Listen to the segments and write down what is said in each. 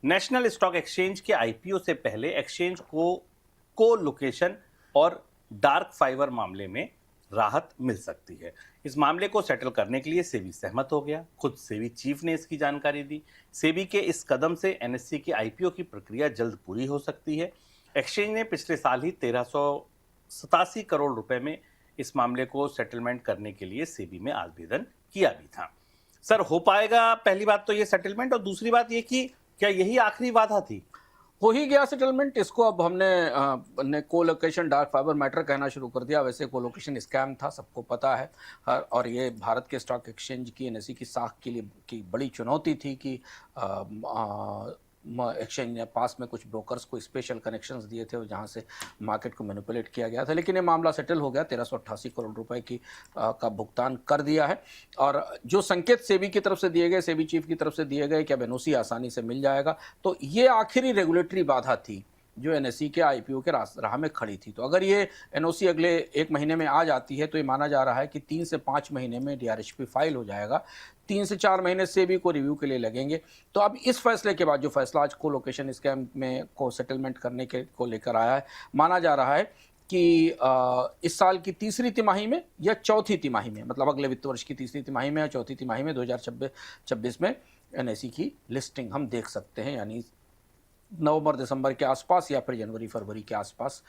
National stock exchange के IPO से पहले एक्सचेंज को लोकेशन और डार्क फाइबर मामले में राहत मिल सकती है। इस मामले को सेटल करने के लिए सेबी सहमत हो गया। खुद सेबी चीफ ने इसकी जानकारी दी। सेबी के इस कदम से एनएससी की आईपीओ की प्रक्रिया जल्द पूरी हो सकती है। एक्सचेंज ने पिछले साल ही 1387 करोड़ रुपए में इस मामले को सेटलमेंट करने के लिए सेबी में आवेदन किया भी था। सर, हो पाएगा? पहली बात तो ये सेटलमेंट, और दूसरी बात ये कि क्या यही आखिरी बाधा थी? हो ही गया सेटलमेंट। इसको अब हमने कोलोकेशन डार्क फाइबर मैटर कहना शुरू कर दिया। वैसे कोलोकेशन स्कैम था, सबको पता है। और ये भारत के स्टॉक एक्सचेंज की एनएसई की साख के लिए की बड़ी चुनौती थी कि एक्सचेंज ने पास में कुछ ब्रोकर्स को स्पेशल कनेक्शंस दिए थे जहां से मार्केट को मैनिपुलेट किया गया था। लेकिन ये मामला सेटल हो गया। 1388 करोड़ रुपए की का भुगतान कर दिया है। और जो संकेत सेबी की तरफ से दिए गए, सेबी चीफ की तरफ से दिए गए कि अब एनओसी आसानी से मिल जाएगा, तो ये आखिरी रेगुलेटरी बाधा थी जो एनएसई के आईपीओ के राह में खड़ी थी। तो अगर ये एनओसी अगले 1 महीने में आ जाती है तो ये माना जा रहा है कि 3 से 5 महीने में डीआरएचपी फाइल हो जाएगा। 3 से 4 महीने सेबी को रिव्यू के लिए लगेंगे। तो अब इस फैसले के बाद जो फैसला आज कोलोकेशन स्कैम में को सेटलमेंट करने के को लेकर आया है, माना जा रहा है कि इस साल की तीसरी तिमाही में या चौथी तिमाही में, मतलब अगले वित्त वर्ष की तीसरी तिमाही में या चौथी तिमाही में 2026 में एनएसई की लिस्टिंग हम देख सकते हैं। यानी नवंबर दिसंबर के आसपास या फिर जनवरी फरवरी के आसपास,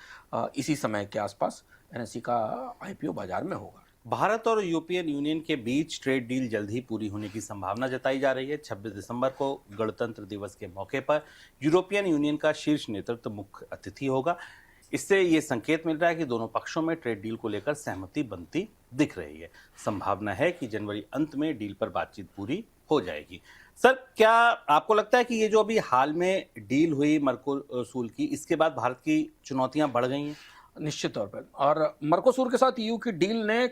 इसी समय के आसपास एनएसई का आईपीओ बाजार में होगा। भारत और यूरोपियन यूनियन के बीच ट्रेड डील जल्द ही पूरी होने की संभावना जताई जा रही है। 26 दिसंबर को गणतंत्र दिवस के मौके पर यूरोपियन यूनियन का शीर्ष नेतृत्व मुख्य अतिथि होगा। इससे ये संकेत मिल रहा है कि दोनों पक्षों में ट्रेड डील को लेकर सहमति बनती दिख रही है। संभावना है कि जनवरी अंत में डील पर बातचीत पूरी हो जाएगी। सर, क्या आपको लगता है कि ये जो अभी हाल में डील हुई मर्कोसूर की, इसके बाद भारत की चुनौतियां बढ़ गई हैं? निश्चित तौर पर। और मर्कोसूर के साथ ईयू की डील ने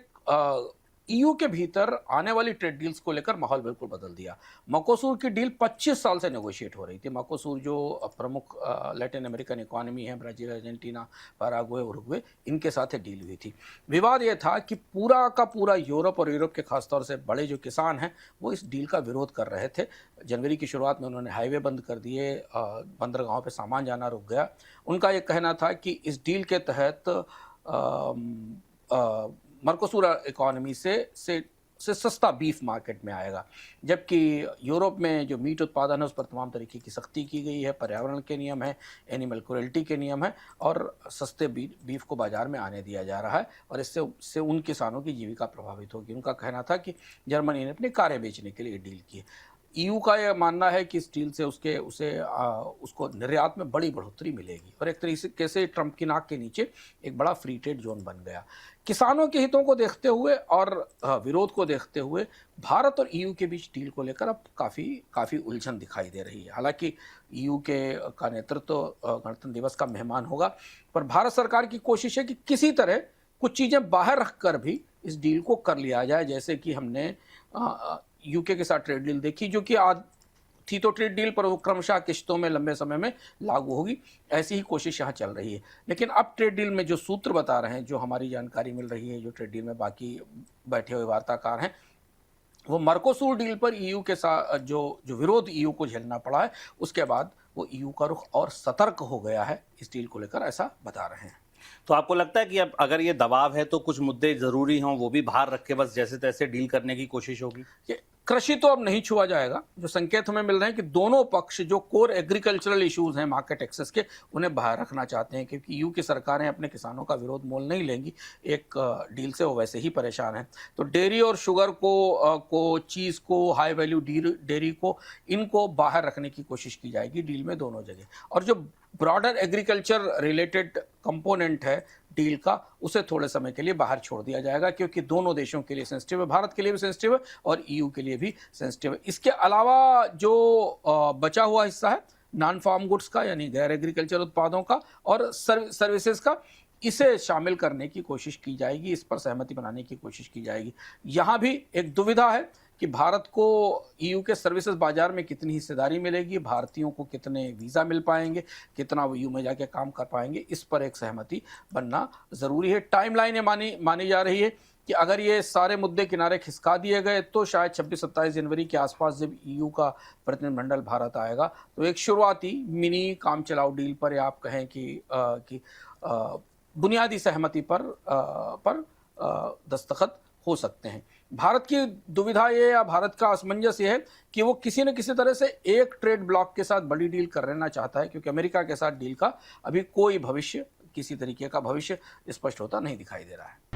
ईयू के भीतर आने वाली ट्रेड डील्स को लेकर माहौल बिल्कुल बदल दिया। मर्कोसूर की डील 25 साल से नेगोशिएट हो रही थी। मर्कोसूर जो प्रमुख लैटिन अमेरिकन इकोनॉमी है, ब्राजील, अर्जेंटीना, पैराग्वे, उरुग्वे, इनके साथ डील हुई थी। विवाद ये था कि पूरा का पूरा यूरोप और यूरोप के खासतौर से बड़े जो किसान हैं वो इस डील का विरोध कर रहे थे। जनवरी की शुरुआत में उन्होंने हाईवे बंद कर दिए, बंदरगाहों पर सामान जाना रुक गया। उनका ये कहना था कि इस डील के तहत मर्कोसूर इकोनॉमी से सस्ता बीफ मार्केट में आएगा, जबकि यूरोप में जो मीट उत्पादन है उस पर तमाम तरीके की सख्ती की गई है। पर्यावरण के नियम है, एनिमल क्रुएल्टी के नियम है, और सस्ते बीफ को बाजार में आने दिया जा रहा है। और इससे उन किसानों की जीविका प्रभावित होगी। उनका कहना था कि जर्मनी ने अपनी कारें बेचने के लिए डील की है। ईयू का यह मानना है कि इस डील से उसको निर्यात में बड़ी बढ़ोतरी मिलेगी और एक तरीके से ट्रंप की नाक के नीचे एक बड़ा फ्री ट्रेड जोन बन गया। किसानों के हितों को देखते हुए और विरोध को देखते हुए भारत और ईयू के बीच डील को लेकर अब काफ़ी उलझन दिखाई दे रही है। हालांकि ईयू का नेतृत्व गणतंत्र दिवस का मेहमान होगा, पर भारत सरकार की कोशिश है कि किसी तरह कुछ चीज़ें बाहर रख कर भी इस डील को कर लिया जाए। जैसे कि हमने यूके के साथ ट्रेड डील देखी, जो कि थी तो ट्रेड डील, पर वो क्रमशः किश्तों में लंबे समय में लागू होगी। ऐसी ही कोशिश यहाँ चल रही है। लेकिन अब ट्रेड डील में जो सूत्र बता रहे हैं, जो हमारी जानकारी मिल रही है, जो ट्रेड डील में बाकी बैठे हुए वार्ताकार हैं, वो मर्कोसूर डील पर ईयू के साथ जो विरोध ईयू को झेलना पड़ा है, उसके बाद वो ईयू का रुख और सतर्क हो गया है इस डील को लेकर, ऐसा बता रहे हैं। तो आपको लगता है कि अब अगर ये दबाव है तो कुछ मुद्दे जरूरी हों वो भी बाहर रख के बस जैसे तैसे डील करने की कोशिश होगी? कृषि तो अब नहीं छुआ जाएगा। जो संकेत हमें मिल रहे हैं कि दोनों पक्ष जो कोर एग्रीकल्चरल इश्यूज हैं मार्केट एक्सेस के, उन्हें बाहर रखना चाहते हैं, क्योंकि यूके सरकारें अपने किसानों का विरोध मोल नहीं लेंगी एक डील से। वो वैसे ही परेशान हैं। तो डेयरी और शुगर को चीज़ को, हाई वैल्यू डेयरी को, इनको बाहर रखने की कोशिश की जाएगी डील में दोनों जगह। और जो ब्रॉडर एग्रीकल्चर रिलेटेड कंपोनेंट है डील का, उसे थोड़े समय के लिए बाहर छोड़ दिया जाएगा, क्योंकि दोनों देशों के लिए सेंसिटिव है, भारत के लिए भी सेंसिटिव है और ईयू के लिए भी सेंसिटिव है। इसके अलावा जो बचा हुआ हिस्सा है नॉन फार्म गुड्स का, यानी गैर एग्रीकल्चर उत्पादों का और सर्विसेज का, इसे शामिल करने की कोशिश की जाएगी, इस पर सहमति बनाने की कोशिश की जाएगी। यहाँ भी एक दुविधा है कि भारत को ईयू के सर्विसेज बाजार में कितनी हिस्सेदारी मिलेगी, भारतीयों को कितने वीज़ा मिल पाएंगे, कितना वो ईयू में जाके काम कर पाएंगे, इस पर एक सहमति बनना ज़रूरी है। टाइमलाइन मानी जा रही है कि अगर ये सारे मुद्दे किनारे खिसका दिए गए तो शायद 26-27 जनवरी के आसपास जब ईयू का प्रतिनिधिमंडल भारत आएगा तो एक शुरुआती मिनी काम चलाऊ डील पर, या आप कहें कि बुनियादी सहमति पर दस्तखत हो सकते हैं। भारत की दुविधा ये या भारत का असमंजस ये है कि वो किसी न किसी तरह से एक ट्रेड ब्लॉक के साथ बड़ी डील कर लेना चाहता है, क्योंकि अमेरिका के साथ डील का अभी कोई भविष्य, किसी तरीके का भविष्य स्पष्ट होता नहीं दिखाई दे रहा है।